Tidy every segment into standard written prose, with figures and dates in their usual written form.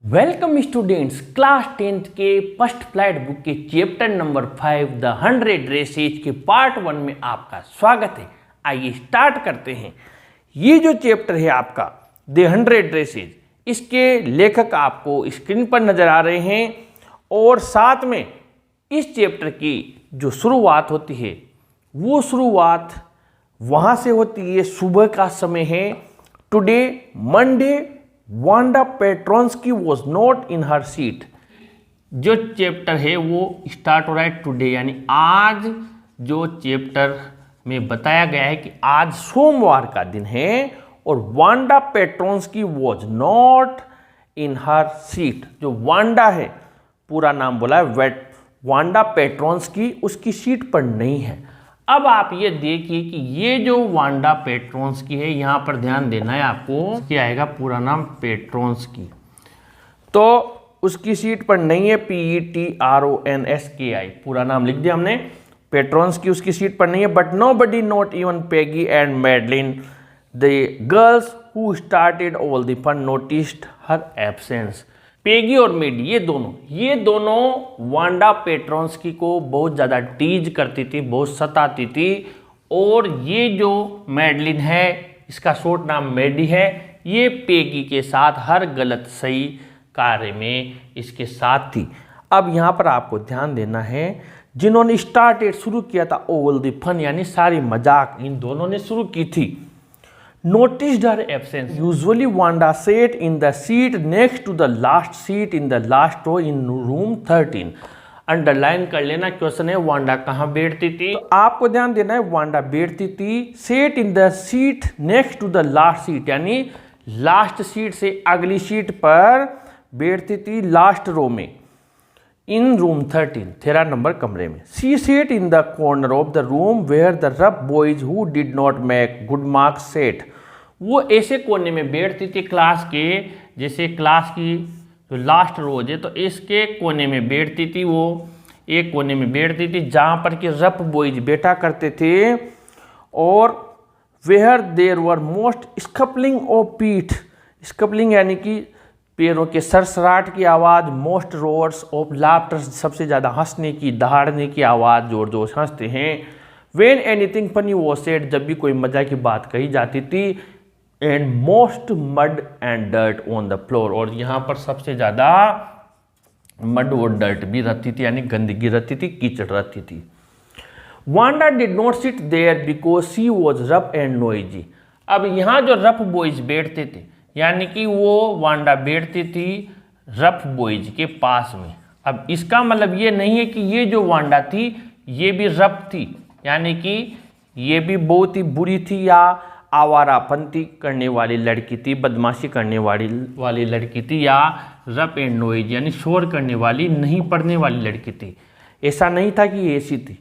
Welcome students, class 10th के first flight book के chapter number 5 the 100 dresses के part 1 में आपका स्वागत है। आइए स्टार्ट करते हैं। ये जो चैप्टर है आपका द 100 ड्रेसेज, इसके लेखक आपको स्क्रीन पर नजर आ रहे हैं और साथ में इस चैप्टर की जो शुरुआत होती है वो शुरुआत वहाँ से होती है। सुबह का समय है। Today Monday Wanda Petronski was not in her seat. जो चैप्टर है वो स्टार्ट हो रहा है टुडे, यानी आज जो चैप्टर में बताया गया है कि आज सोमवार का दिन है और Wanda Petronski was not in her seat. जो वांडा है, पूरा नाम बोला है वांडा पेट्रोन्स्की, उसकी सीट पर नहीं है। अब आप ये देखिए कि ये जो वांडा पेट्रोन्स्की है, यहाँ पर ध्यान देना है आपको, क्या आएगा पूरा नाम पेट्रोन्स्की, तो उसकी सीट पर नहीं है। PETRONSKI पूरा नाम लिख दिया हमने। पेट्रोन्स्की उसकी सीट पर नहीं है। But nobody, not even Peggy and Madeline, the girls who started all the fun, noticed her absence. Peggy और मेडी ये दोनों वांडा पेट्रोन्स्की को बहुत ज़्यादा टीज करती थी, बहुत सताती थी। और ये जो मैडलिन है, इसका शॉर्ट नाम मेडी है, ये पेगी के साथ हर गलत सही कार्य में इसके साथ थी। अब यहाँ पर आपको ध्यान देना है, जिन्होंने स्टार्टेड शुरू किया था ऑल द फन, यानी सारी मजाक इन दोनों ने शुरू की थी। Noticed her absence. Usually Wanda sat in the seat next to the last seat in the last row in room 13. Underline कर लेना, क्वेश्चन है वांडा कहाँ बैठती थी। तो आपको ध्यान देना है, वांडा बैठती थी sat in the seat next to the last seat, यानी लास्ट सीट से अगली सीट पर बैठती थी, लास्ट रो में, इन रूम 13 नंबर कमरे में। She sat in the corner of the room where the rough boys who did not make good marks sat. वो ऐसे कोने में बैठती थी क्लास के, जैसे क्लास की जो लास्ट रोज है तो इसके कोने में बैठती थी, वो एक कोने में बैठती थी जहाँ पर कि रफ बॉयज बैठा करते थे। और where there were most scuffling of feet, scuffling यानी कि पैरों के सरसराट की आवाज़, मोस्ट रोअर्स ऑफ लाफ्टर, सबसे ज़्यादा हंसने की, दहाड़ने की आवाज़, जोर जोर से हंसते हैं। When anything funny was said, जब भी कोई मजा की बात कही जाती थी। And most mud and dirt on the floor, और यहाँ पर सबसे ज़्यादा मड और डर्ट भी रहती थी, यानी गंदगी रहती थी, कीचड़ रहती थी। Wanda did not sit there because she was rough and noisy. अब यहाँ जो रफ बॉयज बैठते थे, यानी कि वो वांडा बैठती थी रफ बॉयज के पास में। अब इसका मतलब ये नहीं है कि ये जो वांडा थी ये भी रफ थी, यानी कि ये भी बहुत ही बुरी थी या आवारापंती करने वाली लड़की थी, बदमाशी करने वाली लड़की थी, या रफ एंड नॉइज यानी शोर करने वाली, नहीं पढ़ने वाली लड़की थी। ऐसा नहीं था कि ये ऐसी थी,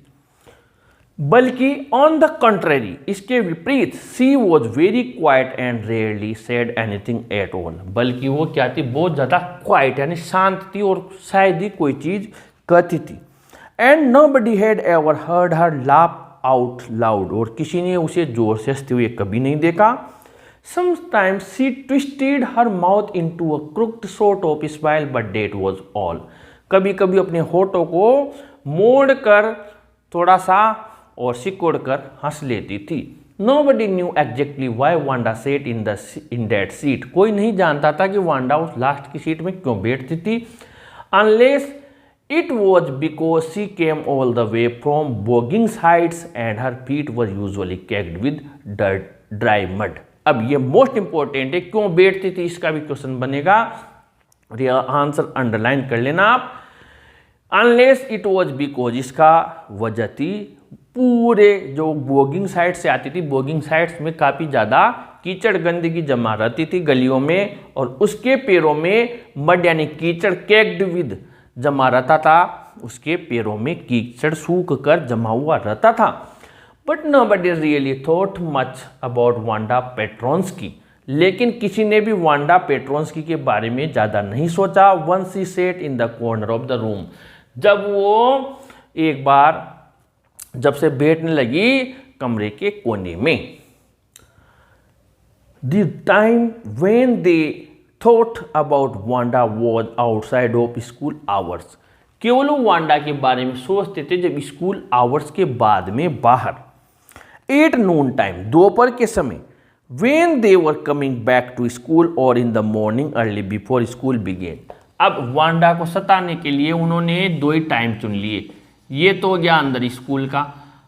बल्कि ऑन द कंट्रेरी, इसके विपरीत, she was very quiet and rarely said anything at all. बल्कि वो क्या थी, बहुत ज़्यादा क्वाइट यानी शांत थी और शायद ही कोई चीज़ कहती थी। And nobody had ever heard her laugh out loud, और किसी ने उसे जोर से हंसते हुए कभी नहीं देखा। Sometimes she twisted her mouth into a crooked sort of smile, but that was all. कभी कभी अपने होठों को मोड़ कर थोड़ा सा और सिकोड़ कर हंस लेती थी। Nobody knew exactly why Wanda sat in that seat. कोई नहीं जानता था कि वांडा उस लास्ट की सीट में क्यों बैठती थी। Unless it was because she came all the way from Boggins Heights and her feet were usually caked with dirt, dry mud. अब ये मोस्ट इंपॉर्टेंट है, क्यों बैठती थी इसका भी क्वेश्चन बनेगा, आंसर अंडरलाइन कर लेना आप। Unless it was because, इसका वजह थी पूरे जो बोगिंग साइड से आती थी, बोगिंग साइड्स में काफ़ी ज़्यादा कीचड़ गंदगी जमा रहती थी गलियों में, और उसके पैरों में मड यानी कीचड़ केक्ड विद जमा रहता था, उसके पैरों में कीचड़ सूख कर जमा हुआ रहता था। But nobody really thought much about Wanda Petronski, लेकिन किसी ने भी वांडा पेट्रोन्स्की के बारे में ज़्यादा नहीं सोचा। Once she sat in the corner of the room, जब वो एक बार जब से बैठने लगी कमरे के कोने में। The time when they thought about Wanda was outside of school hours. केवल वो वांडा के बारे में सोचते थे जब स्कूल आवर्स के बाद में बाहर। एट नून टाइम, दोपहर के समय, when they were coming back to school or in the morning early before school began। अब वांडा को सताने के लिए उन्होंने दो ही टाइम चुन लिए। ये तो हो गया अंदर स्कूल का।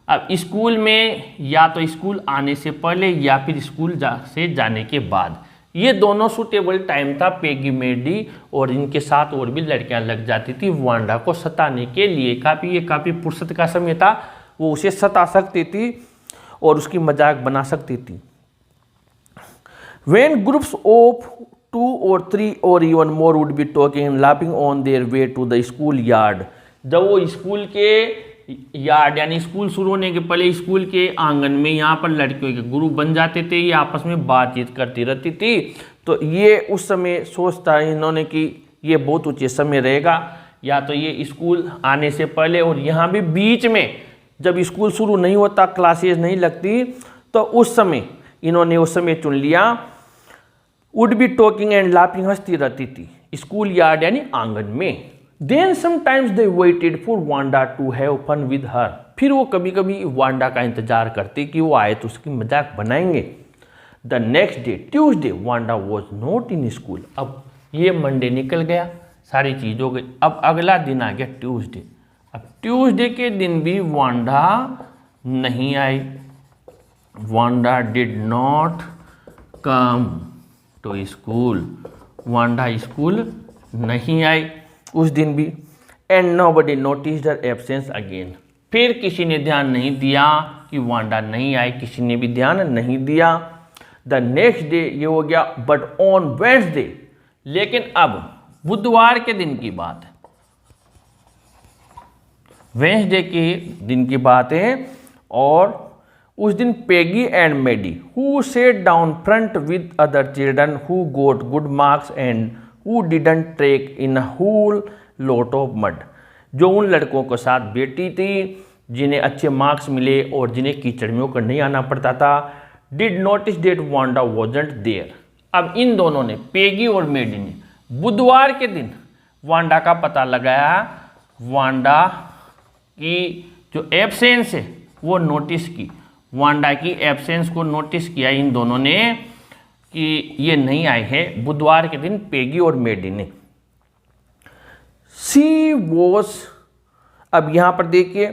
अब स्कूल में या तो स्कूल आने से पहले या फिर स्कूल से जाने के बाद, ये दोनों सूटेबल टाइम था पेगी मेडी और इनके साथ और भी लड़कियां लग जाती थी वांडा को सताने के लिए। ये काफ़ी फुर्सत का समय था, वो उसे सता सकती थी और उसकी मजाक बना सकती थी। When groups of 2 or 3 or even more would be talking and laughing on their way to the school yard। जब वो स्कूल के यार्ड यानी स्कूल शुरू होने के पहले स्कूल के आंगन में यहाँ पर लड़कियों के ग्रुप बन जाते थे, ये आपस में बातचीत करती रहती थी। तो ये उस समय सोचता इन्होंने कि ये बहुत ऊंचे समय रहेगा, या तो ये स्कूल आने से पहले और यहाँ भी बीच में जब स्कूल शुरू नहीं होता, क्लासेज नहीं लगती, तो उस समय इन्होंने उस समय चुन लिया। Would be talking and laughing, हंसती रहती थी स्कूल यार्ड यानी आंगन में। Then sometimes they waited for Wanda to have fun with her. फिर वो कभी कभी वांडा का इंतजार करती कि वो आए तो उसकी मजाक बनाएंगे। The next day Tuesday Wanda was not in school. अब ये मंडे निकल गया, सारी चीज हो गई। अब अगला दिन आ गया ट्यूसडे। अब ट्यूसडे के दिन भी वांडा नहीं आई। Wanda did not come to school. Wanda school नहीं आई उस दिन भी। And nobody noticed her absence again. फिर किसी ने ध्यान नहीं दिया कि वांडा नहीं आई, किसी ने भी ध्यान नहीं दिया। द नेक्स्ट डे ये हो गया, बट ऑन वेडनेसडे, लेकिन अब बुधवार के दिन की बात है, वेडनेसडे के दिन की बात है। और उस दिन Peggy and Maddie who sat down front with other children who got good marks and who didn't track in a whole lot of mud. जो उन लड़कों के साथ बैठी थी जिन्हें अच्छे मार्क्स मिले और जिन्हें कीचड़ में होकर नहीं आना पड़ता था। Did notice that Wanda wasn't there. अब इन दोनों ने, पेगी और मेडी ने, बुधवार के दिन वांडा का पता लगाया, वांडा की जो एब्सेंस है वो नोटिस की। वांडा की एब्सेंस को नोटिस किया इन दोनों ने कि ये नहीं आई है बुधवार के दिन, पेगी और मेडी ने। सी वॉज, अब यहां पर देखिए,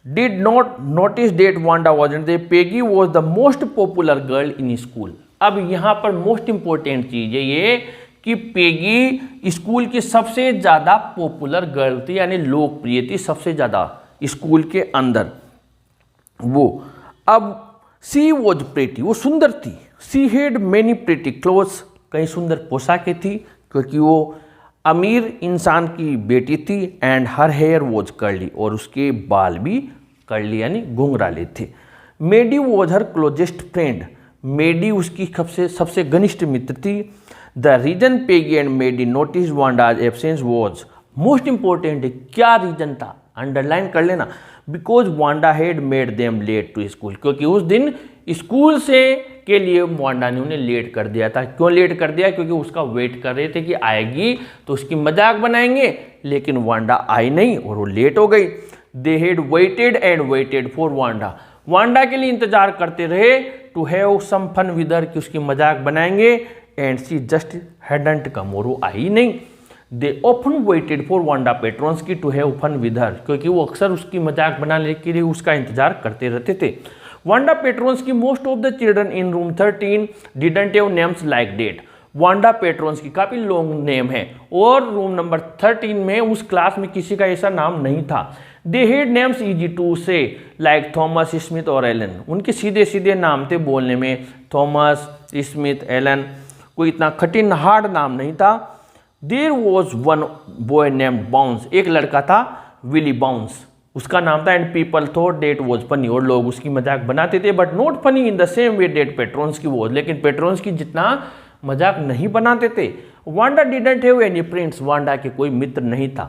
did not notice that Wanda wasn't there, Peggy was the most popular girl in school. अब यहां पर मोस्ट इंपॉर्टेंट चीज है ये कि पेगी स्कूल की सबसे ज्यादा पॉपुलर गर्ल थी, यानी लोकप्रिय थी सबसे ज्यादा स्कूल के अंदर वो। अब सी वॉज प्रेटी, वो सुंदर थी। She had many pretty clothes, कई सुंदर पोशाकें थी क्योंकि वो अमीर इंसान की बेटी थी। And her hair was curly, और उसके बाल भी कर्ली यानी घुंघराले थे। Maddie was her closest friend, Maddie उसकी सबसे घनिष्ठ मित्र थी। The reason Peggy and Maddie notice Wanda's absence was, most important है क्या रीजन था, अंडरलाइन कर लेना, because Wanda had made them late to school, क्योंकि उस दिन स्कूल से के लिए वांडा ने उन्हें लेट कर दिया था। क्यों लेट कर दिया? क्योंकि उसका वेट कर रहे थे कि आएगी तो उसकी मजाक बनाएंगे, लेकिन वांडा आई नहीं और वो लेट हो गई। They had waited and waited for Wanda, Wanda के लिए इंतजार करते रहे to have some fun with her, कि उसकी मजाक बनाएंगे। And she just hadn't come, और वो आई नहीं। They often waited for Wanda Petronski to have fun with her, क्योंकि वो अक्सर उसकी मजाक बनाने के लिए उसका इंतजार करते रहते थे। Wanda Petronski most of the children in room 13 didn't have names like that. Wanda Petronski काफी लॉन्ग नेम है और रूम नंबर 13 में उस क्लास में किसी का ऐसा नाम नहीं था। They had names easy to say like Thomas, Smith और एलन, उनके सीधे सीधे नाम थे बोलने में, थॉमस, स्मिथ, एलन, कोई इतना कठिन हार्ड नाम नहीं था। There was one boy named Bounce, एक लड़का था विली बाउंस, उसका नाम था। And people thought that was funny, और लोग उसकी मजाक बनाते थे, but not funny in the same way that Petronski was, लेकिन पेट्रॉन्स की जितना मजाक नहीं बनाते थे। Wanda didn't have any friends, Wanda के कोई मित्र नहीं था।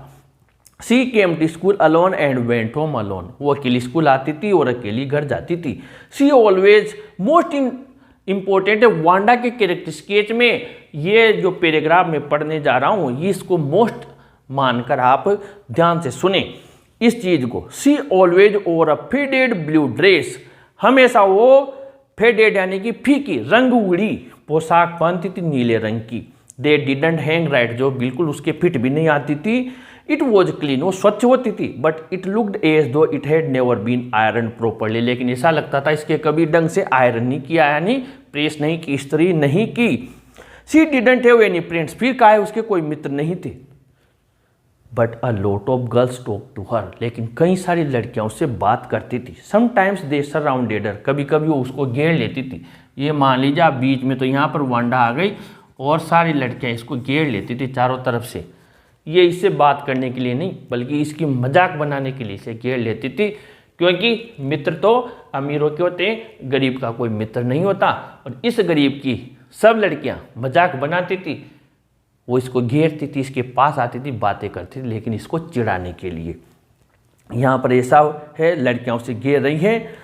She came to school alone and went home alone, वो अकेली स्कूल आती थी और अकेली घर जाती थी। सी ऑलवेज मोस्ट इन इंपॉर्टेंट है। वांडा के कैरेक्टर स्केच में ये जो पैराग्राफ में पढ़ने जा रहा हूं, ये इसको मोस्ट मानकर आप ध्यान से सुने इस चीज को। She always wore a faded blue dress, हमेशा वो फेडेड यानी कि फीकी रंग उड़ी पोशाक पहनती थी नीले रंग की। दे डिडंट हैंग राइट, जो बिल्कुल उसके फिट भी नहीं आती थी। इट वॉज क्लीन, वो स्वच्छ होती थी। But it looked as though it had never been iron properly, लेकिन ऐसा लगता था इसके कभी ढंग से आयरन नहीं किया, यानी प्रेस नहीं की, इस्त्री नहीं की। She didn't have any friends, फिर कहा है उसके कोई मित्र नहीं थे। But a lot of girls talk to her, लेकिन कई सारी लड़कियां उससे बात करती थी। समटाइम्स दे सराउंडेड हर, कभी कभी वो उसको घेर लेती थी। ये मान लीजिए आप बीच में, तो यहाँ पर वांडा आ गई और सारी लड़कियां इसको घेर लेती थी चारों तरफ से। ये इससे बात करने के लिए नहीं, बल्कि इसकी मजाक बनाने के लिए इसे घेर लेती थी, क्योंकि मित्र तो अमीरों के होते हैं, गरीब का कोई मित्र नहीं होता। और इस गरीब की सब लड़कियां मजाक बनाती थी, वो इसको घेरती थी, इसके पास आती थी, बातें करती थी, लेकिन इसको चिढ़ाने के लिए। यहाँ पर ऐसा है, लड़कियां उसे घेर रही हैं।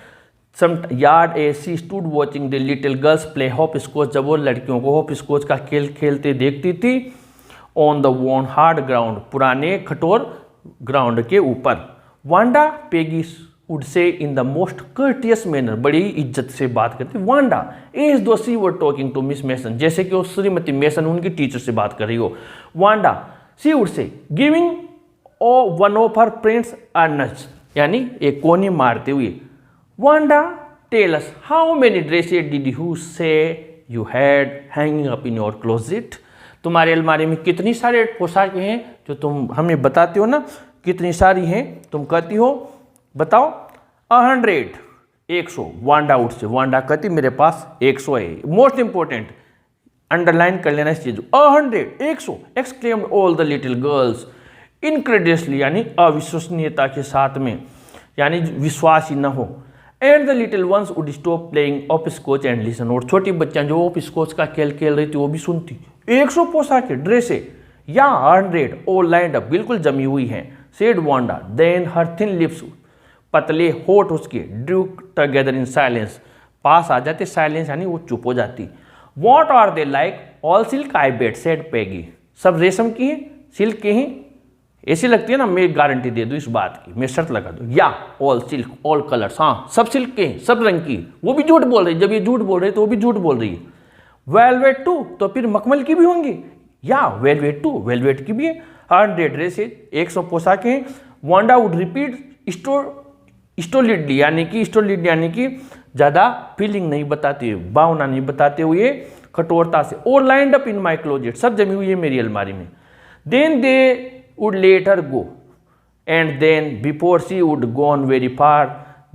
Some yard a she stood watching the little girls play hopscotch, जब वो लड़कियों को हॉप स्कॉच का खेल खेलते देखती थी। On the worn hard ground, पुराने कठोर ग्राउंड के ऊपर। Wanda Peggy would say in the most courteous manner, बड़ी इज्जत से बात करती Wanda, as though she were talking to Miss Mason, जैसे कि वो श्रीमती मेसन उनकी टीचर से बात कर रही हो। Wanda she would say giving oh one of her friends a nudge, यानी एक कोने मारते हुए। Wanda tell us how many dresses did you say you had hanging up in your closet, तुम्हारे अलमारी में कितनी सारे पोशाकें हैं जो तुम हमें बताते हो ना, कितनी सारी हैं तुम कहती हो, बताओ। 100, 100। वांडा उठ से, वांडा कहती मेरे पास 100 है। मोस्ट इंपॉर्टेंट, अंडरलाइन कर लेना इस चीज। 100, 100 exclaimed all the little girls incredulously, यानी अविश्वसनीयता के साथ में, यानी विश्वास ही न हो। And the little ones would stop playing hopscotch and listen, और छोटी बच्चियां जो ऑफ स्कॉच का खेल खेल रही थी वो भी सुनती। 100 पोशाकें, ड्रेसें या 100 ऑल लाइंड अप, बिल्कुल जमी हुई हैं। Said Wanda, then her thin lips, पतले होठ उसके, ड्रू टुगेदर इन साइलेंस, पास आ जाते, साइलेंस यानी वो चुप हो जाती। What are they like, all silk I bet, said Peggy, सब रेशम की हैं, सिल्क की हैं। ऐसी लगती है ना, मैं गारंटी दे दूं इस बात की, मैं शर्त लगा दूं, या ऑल सिल्क ऑल कलर्स, हाँ सब सिल्क के हैं, सब रंग की। वो भी झूठ बोल रही है, जब ये झूठ बोल रही है तो वो भी झूठ बोल रही है। वेलवेट टू, तो फिर मखमल की भी होंगी, या वेलवेट टू, वेलवेट की भी है। 100 ड्रेसेज, 100 पोशाकें। वांडा वुड रिपीट स्टोलिडली, यानी कि स्टोलिड यानी कि ज़्यादा फीलिंग नहीं बताते हुए, भावना नहीं बताते हुए, कठोरता से। और lined up in my closet, सब जमी हुई है मेरी अलमारी में। Then they would let her go, and then before she would gone very far,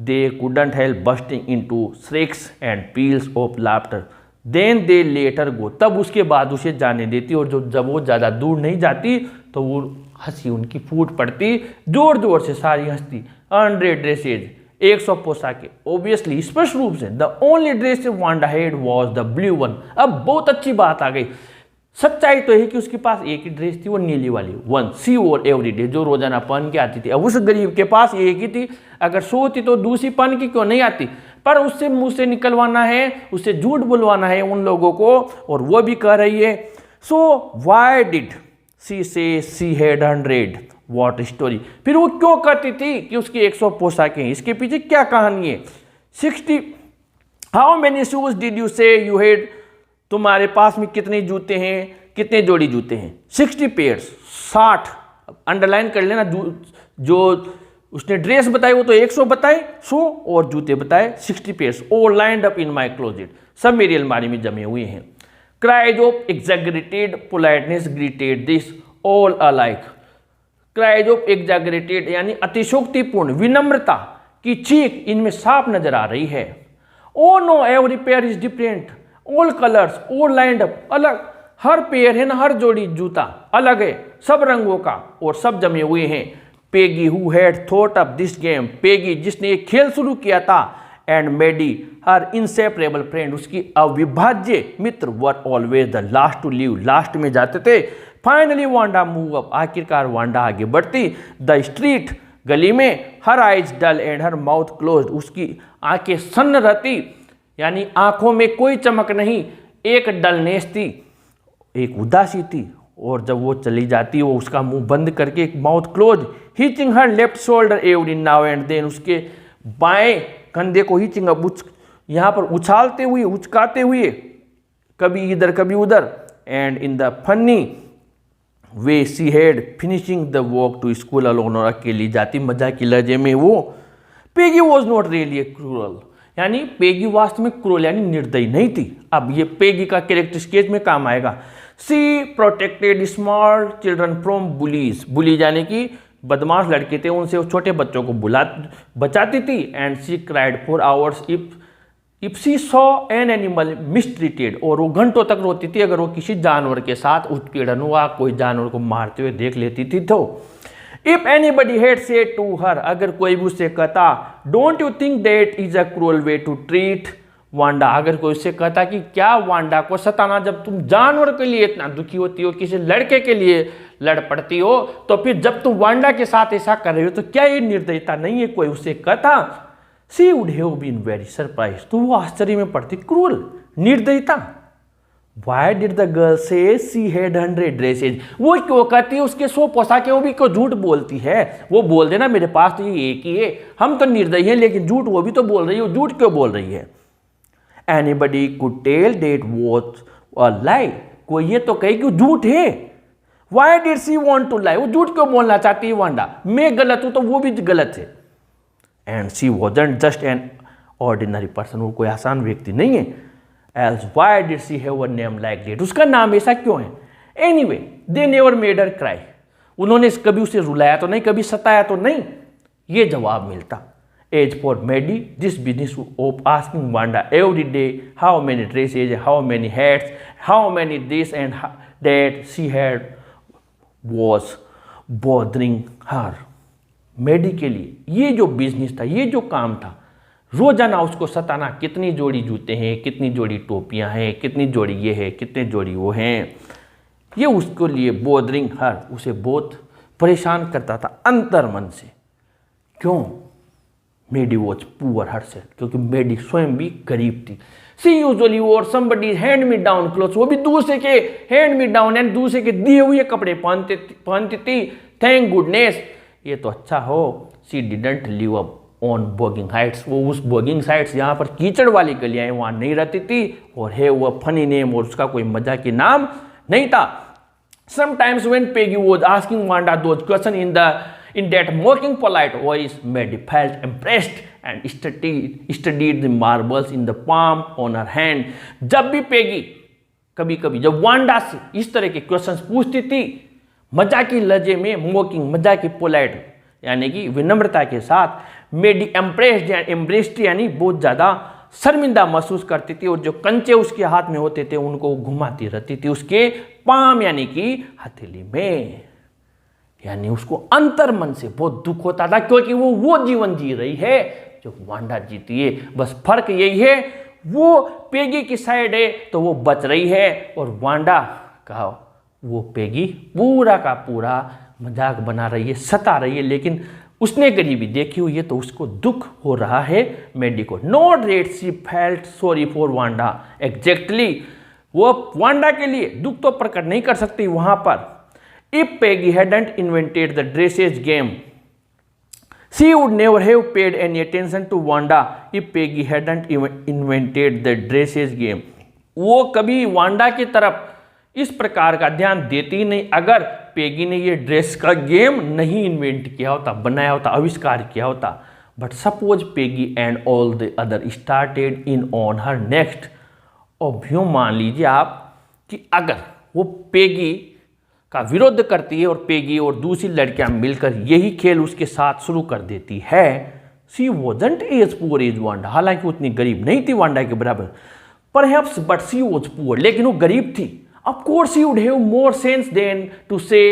they couldn't help bursting into shrieks and peals of laughter. Then they let her go, तब उसके बाद उसे जाने देती, और जब वो ज़्यादा दूर नहीं जाती तो वो हंसी उनकी फूट पड़ती, जोर जोर से सारी हंसती। 100 ड्रेसेज, 100 पोशाकें, ऑब्वियसली स्पष्ट रूप से। The only dress Wanda had was the blue one, अब बहुत अच्छी बात आ गई। सच्चाई तो है कि उसके पास एक ही ड्रेस थी, वो नीली वाली, वन सी ओवर एवरी डे, जो रोजाना पहन के आती थी। अब उस गरीब के पास एक ही थी, अगर 100 होती तो दूसरी पहन के क्यों नहीं आती, पर उससे मुंह से निकलवाना है, उससे झूठ बुलवाना है उन लोगों को, और वो भी कह रही है। सो व्हाई डिड सी से सी हैड 100, व्हाट स्टोरी, फिर वो क्यों कहती थी कि उसकी 100 पोशाकें, इसके पीछे क्या कहानी है। 60, how many shoes did you say you had, तुम्हारे पास में कितने जूते हैं, कितने जोड़ी जूते हैं। 60 पेयर्स, 60, अंडरलाइन कर लेना। जो उसने ड्रेस बताई वो तो 100 बताए, 100 और जूते बताए 60 pairs, all lined up in my closet, सब मेरी अलमारी में जमे हुए हैं। Cries of exaggerated politeness greeted this all alike, cries of exaggerated यानी अतिशोक्तिपूर्ण विनम्रता की चीख इनमें साफ नजर आ रही है। Oh know every pair is different, all colours, all lined up, अलग, हर पेयर है ना, हर जोड़ी जूता अलग है, सब रंगों का, और सब जमे हुए हैं। Peggy who had thought up this game, Peggy जिसने ये खेल शुरू किया था, and Maddie her inseparable friend, उसकी अविभाज्य मित्र, were always the last to leave, last में जाते थे। फाइनली वांडा मूव अप, आखिरकार वांडा आगे बढ़ती। द स्ट्रीट, गली में, her eyes dull and her mouth close, उसकी आंखें सन्न रहती, यानी आंखों में कोई चमक नहीं, एक डलनेस थी, एक उदासी थी। और जब वो चली जाती वो उसका मुंह बंद करके, एक mouth close, hitching her left shoulder every now and then, उसके बाएं कंधे को हीचिंग अप, यहाँ पर उछालते हुए, उचकाते हुए, कभी इधर कभी उधर। And in the funny way she had finishing the walk to school alone, और अकेली जाती मजा की लहजे में वो। Peggy was not really cruel, यानी पेगी वास्तव में क्रूरल यानी निर्दयी नहीं थी। अब ये पेगी का कैरेक्टर स्केच में काम आएगा। She protected small children from bullies, bully यानी कि बदमाश लड़के थे, उनसे वो छोटे बच्चों को बचाती थी। And she cried for hours if she saw an animal mistreated, और वो घंटों तक रोती थी अगर वो किसी जानवर के साथ उत्पीड़न हुआ, कोई जानवर को मारते हुए देख लेती थी। तो if anybody had said to her, अगर कोई भी उससे कहता, don't you think that is a cruel way to treat Wanda, अगर कोई उससे कहता कि क्या वांडा को सताना, जब तुम जानवर के लिए इतना दुखी होती हो, किसी लड़के के लिए लड़ पड़ती हो, तो फिर जब तुम वांडा के साथ ऐसा कर रही हो तो क्या ये निर्दयता नहीं है? कोई उससे कहता। She would have been very surprise, तो वो आश्चर्य में पड़ती, क्रूअल, निर्दयता। वाई डिड द गर्ल से सी हैड 100 ड्रेसेज, वो क्यों कहती है उसके 100 पोशाकें, वो भी क्यों झूठ बोलती है? वो बोल देना मेरे पास तो ये एक ही है, हम तो निर्दयी हैं, लेकिन झूठ वो भी तो बोल रही है, झूठ क्यों बोल रही है? Anybody could tell that was a lie, कोई ये तो कहे कि झूठ है। Why did she want to lie, वो झूठ क्यों बोलना चाहती है वांडा? मैं गलत हूं तो वो भी गलत है। And she wasn't just an ordinary person, वो कोई आसान व्यक्ति नहीं है। Else why did she have a name like that, उसका नाम ऐसा क्यों है? Anyway they never made her cry, उन्होंने कभी उसे रुलाया तो नहीं, कभी सताया तो नहीं, ये जवाब मिलता। As for Maddie this business of asking Wanda every day how many dresses, how many hats, how many this and that she had was bothering her. Maddie के लिए ये जो बिजनेस था, ये जो काम था, रोजाना उसको सताना, कितनी जोड़ी जूते हैं, कितनी जोड़ी टोपियां हैं, कितनी जोड़ी ये है, कितने जोड़ी वो हैं, ये उसके लिए बॉदरिंग हर, उसे बहुत परेशान करता था अंतर मन से। क्यों? मेडी वॉज पुअर हरसेल्फ, क्योंकि मेडी स्वयं भी गरीब थी। सी यूजुअली वोर somebody hand me down clothes, वो भी दूसरे के हैंड मी डाउन यानी दूसरे के दिए हुए कपड़े पहनती थी। थैंक गुडनेस, ये तो अच्छा हो, सी didn't live up on bogging Heights, वो उस बॉगिंग साइट्स यहाँ पर कीचड़ वाली गलियाँ हैं वहाँ नहीं रहती थी। और है वो फनी नेम, और उसका कोई मजा की नाम नहीं था। Sometimes when Peggy was asking Wanda those question in that mocking polite voice, Maddie felt impressed and studied the marbles in the palm on her hand. जब भी पेगी कभी कभी जब वांडा से इस तरह के क्वेश्चंस पूछती थी, मजा की लहजे में, मॉकिंग मजा की पोलाइट यानी कि विनम्रता के साथ, मेडी एम्प्रेस्ड या एम्ब्रेस्ड यानी बहुत ज़्यादा शर्मिंदा महसूस करती थी, और जो कंचे उसके हाथ में होते थे उनको घुमाती रहती थी उसके पाम यानी कि हथेली में। यानी उसको अंतर मन से बहुत दुख होता था, क्योंकि वो जीवन जी रही है जो वांडा जीती है। बस फर्क यही है, वो पेगी की साइड है तो वो बच रही है, और वांडा का वो पेगी पूरा का पूरा मजाक बना रही है, सता रही है। लेकिन उसने गरीबी देखी हुई है तो उसको दुख हो रहा है मेडी को। Not rate C felt sorry for Wanda exactly, वो वांडा के लिए दुख तो प्रकट नहीं कर सकती वहां पर। If Peggy hadn't invented the dressage game, she would never have paid any attention to Wanda. If Peggy hadn't invented the dressage game, वो कभी वांडा की तरफ इस प्रकार का ध्यान देती नहीं अगर पेगी ने ये ड्रेस का गेम नहीं इन्वेंट किया होता, बनाया होता, आविष्कार किया होता। But suppose Peggy and all the other started in on her next. और यूँ मान लीजिए आप कि अगर वो पेगी का विरोध करती है और पेगी और दूसरी लड़कियां मिलकर यही खेल उसके साथ शुरू कर देती है। She wasn't as poor as Wanda, हालांकि उतनी गरीब नहीं थी वांडा के बराबर, perhaps but she was poor, लेकिन वो गरीब थी। Of course she would have more sense than to say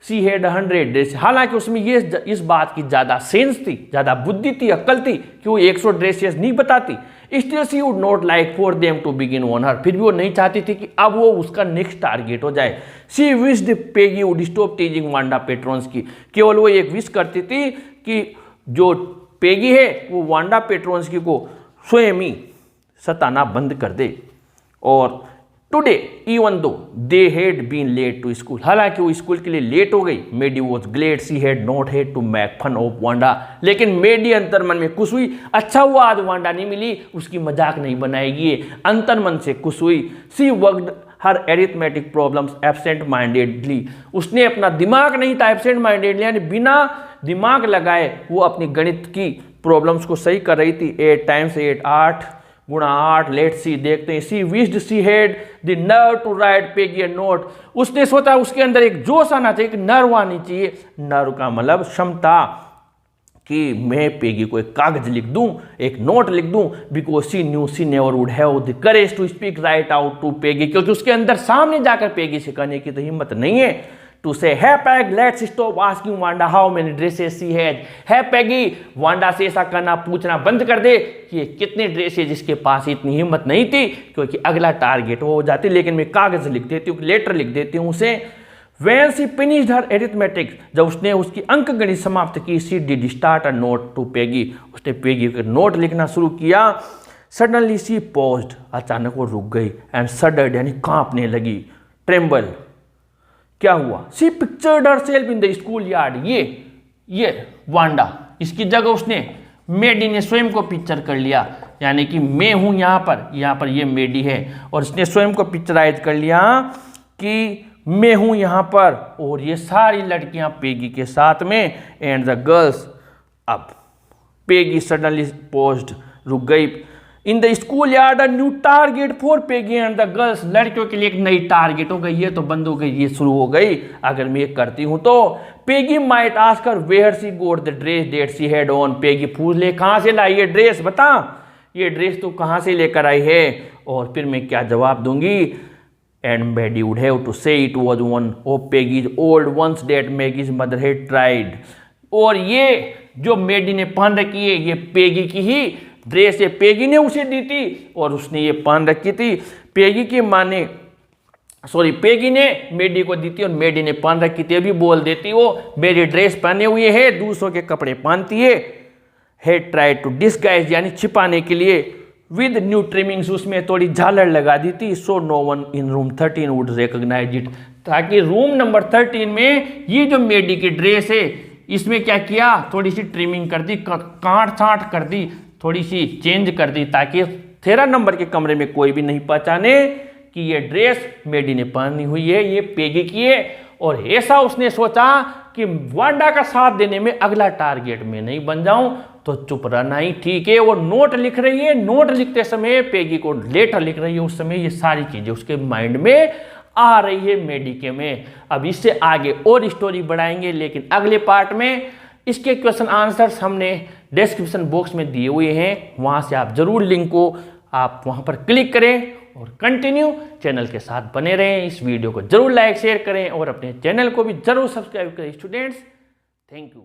she had 100 dress, हालांकि उसमें ये इस बात की ज़्यादा सेंस थी, ज़्यादा बुद्धि थी, अक्ल थी कि वो 100 ड्रेसेस नहीं बताती। Still she would not like for them to begin on her, फिर भी वो नहीं चाहती थी कि अब वो उसका नेक्स्ट टारगेट हो जाए। She wished Peggy would stop teasing Wanda Petronski, केवल वो एक विश करती थी कि जो पेगी है वो वांडा पेट्रॉन्स की को स्वयं ही सताना बंद कर दे। और today even though they had been late to school, हालांकि वो स्कूल के लिए लेट हो गई, Maddie was glad she had not had to make fun of Wanda, लेकिन मेडी अंतर मन में खुश हुई, अच्छा हुआ आज वांडा नहीं मिली, उसकी मजाक नहीं बनाएगी, अंतर मन से खुश हुई। She worked her arithmetic problems absent mindedly, उसने अपना दिमाग नहीं था एब्सेंट माइंडेडली यानी बिना दिमाग लगाए वो अपनी गणित की प्रॉब्लम्स को सही कर रही थी। 8 टाइम्स 8 8 गुणा 8, लेट सी देखते हैं। She wished she had the nerve to write Peggy a note, उसने सोचा उसके अंदर एक जोश आना चाहिए, एक नर्व आनी चाहिए, नर्व का मतलब क्षमता कि मैं पेगी को एक कागज लिख दूं, एक नोट लिख दूं, because she knew she never would have the courage to speak right out to Peggy, क्योंकि उसके अंदर सामने जाकर पेगी से कहने की तो हिम्मत नहीं है। टू से है peg let's stop asking Wanda how many dresses she has, है पैगी वांडा से ऐसा करना पूछना बंद कर दे कि ये कितने ड्रेसेस, जिसके पास इतनी हिम्मत नहीं थी क्योंकि अगला टारगेट वो हो जाती, लेकिन मैं कागज लिख देती हूँ, लेटर लिख देती हूँ उसे। When she finished her arithmetic, जब उसने उसकी अंक गणित समाप्त की, she did start a note to Peggy, उसने पेगी को नोट लिखना शुरू किया। Suddenly she paused, अचानक वो रुक गई, and shuddered यानी कांपने लगी, tremble, क्या हुआ? She pictured herself in the school yard, ये वांडा, इसकी जगह उसने मेडी ने स्वयं को पिक्चर कर लिया, यानी कि मैं हूं यहाँ पर ये मेडी है, और इसने स्वयं को पिक्चराइज कर लिया कि मैं हूं यहां पर और ये सारी लड़कियां पेगी के साथ में, एंड द गर्ल्स। अब पेगी सडनली पॉज्ड, रुक गई। In the school yard a new target for Peggy and the girls, लड़कियों के लिए एक नई टारगेट हो गई, ये तो बंद हो गई, ये शुरू हो गई। अगर मैं ये करती हूं तो Peggy might ask her where she got the dress that she had on, Peggy पूछ ले कहां से लाई ये ड्रेस, बता ये ड्रेस तू कहां से लेकर आई है, और फिर मैं क्या जवाब दूंगी। And Maddie would have to say it was one of Peggy's old ones that Maggie's mother had tried. और ये जो मेडी ने पहन रखी है ये पेगी की ही ड्रेस है, पेगी ने उसे दी थी और उसने ये पहन रखी थी। पेगी की माँ ने पेगी ने मेडी को दी थी और मेडी ने पहन रखी थी, अभी बोल देती वो मेरी ड्रेस पहने हुए है, दूसरों के कपड़े पहनती है। Had tried to disguise यानी छिपाने के लिए, विद न्यू ट्रिमिंग्स, उसमें थोड़ी झालर लगा दी थी, so no one in room 13 would recognise it, ताकि रूम नंबर 13 में ये जो मेडी की ड्रेस है इसमें क्या किया, थोड़ी सी ट्रिमिंग कर दी, काट छाट कर दी, थोड़ी सी चेंज कर दी, ताकि 13 नंबर के कमरे में कोई भी नहीं पहचाने कि ये ड्रेस मेडी ने पहनी हुई है, ये पेगी की है। और ऐसा उसने सोचा कि वांडा का साथ देने में अगला टारगेट में नहीं बन जाऊं, तो चुप रहना ही ठीक है। वो नोट लिख रही है, नोट लिखते समय पेगी को लेटर लिख रही है, उस समय ये सारी चीजें उसके माइंड में आ रही है मेडी के में। अब इससे आगे और स्टोरी बढ़ाएंगे, लेकिन अगले पार्ट में इसके क्वेश्चन आंसर्स हमने डिस्क्रिप्शन बॉक्स में दिए हुए हैं, वहां से आप जरूर लिंक को आप वहां पर क्लिक करें और कंटिन्यू चैनल के साथ बने रहें। इस वीडियो को जरूर लाइक शेयर करें और अपने चैनल को भी जरूर सब्सक्राइब करें स्टूडेंट्स। Thank you.